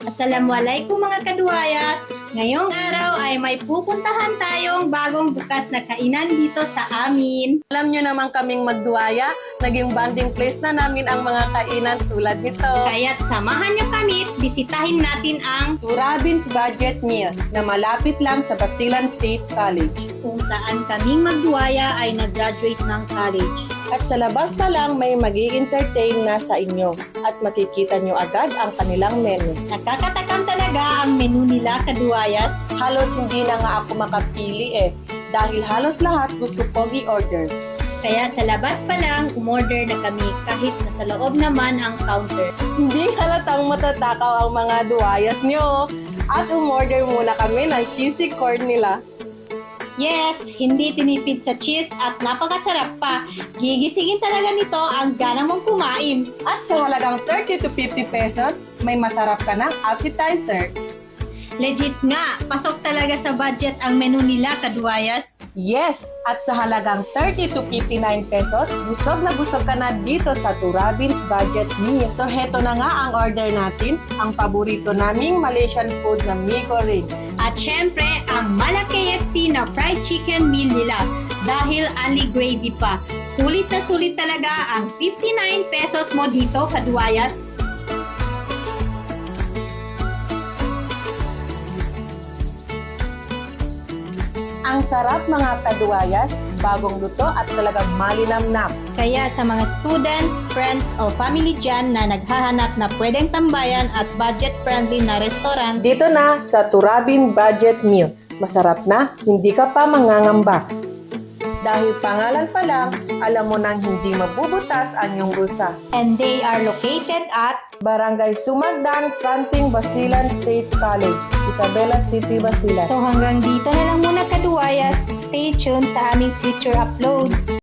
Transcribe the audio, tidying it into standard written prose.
Assalamualaikum mga kaduayas! Ngayong araw ay may pupuntahan tayong bagong bukas na kainan dito sa amin. Alam nyo naman kaming magduaya, naging bonding place na namin ang mga kainan tulad nito. Kaya't samahan niyo kami at bisitahin natin ang Turabin's Budget Meal na malapit lang sa Basilan State College. kung saan kaming magduaya ay nag-graduate ng college. At sa labas pa lang may magi-entertain na sa inyo at makikita nyo agad ang kanilang menu. Nakakatakam talaga ang menu nila kaduayas. Halos hindi na nga ako makapili dahil halos lahat gusto kong i-order. Kaya sa labas pa lang, umorder na kami kahit nasa loob naman ang counter. Hindi halatang matatakaw ang mga duayas nyo at umorder muna kami ng cheesy corn nila. Yes, hindi tinipid sa cheese at napakasarap pa. Gigisingin talaga nito ang gana mong kumain. At sa halagang 30 to 50 pesos, may masarap ka ng appetizer. Legit nga, pasok talaga sa budget ang menu nila kaduayas. Yes, at sa halagang 30 to 59 pesos, busog na busog ka na dito sa Turabin's Budget Meal. So heto na nga ang order natin, ang paborito naming Malaysian food na mee goreng. At syempre, ang Mala KFC na fried chicken meal nila dahil only gravy pa. Sulit na sulit talaga ang 59 pesos mo dito kaduayas. Ang sarap mga kaduayas, bagong luto at talagang malinamnam. Kaya sa mga students, friends o family dyan na naghahanap na pwedeng tambayan at budget-friendly na restaurant, Dito na sa Turabin Budget Meal. Masarap na, hindi ka pa mangangamba. Dahil pangalan pa lang, alam mo nang hindi mabubutas ang iyong bulsa. and they are located at Barangay Sumagdan, Fronting Basilan State College, Isabela City, Basilan. So hanggang dito na lang muna kaduayas. Stay tuned sa aming future uploads.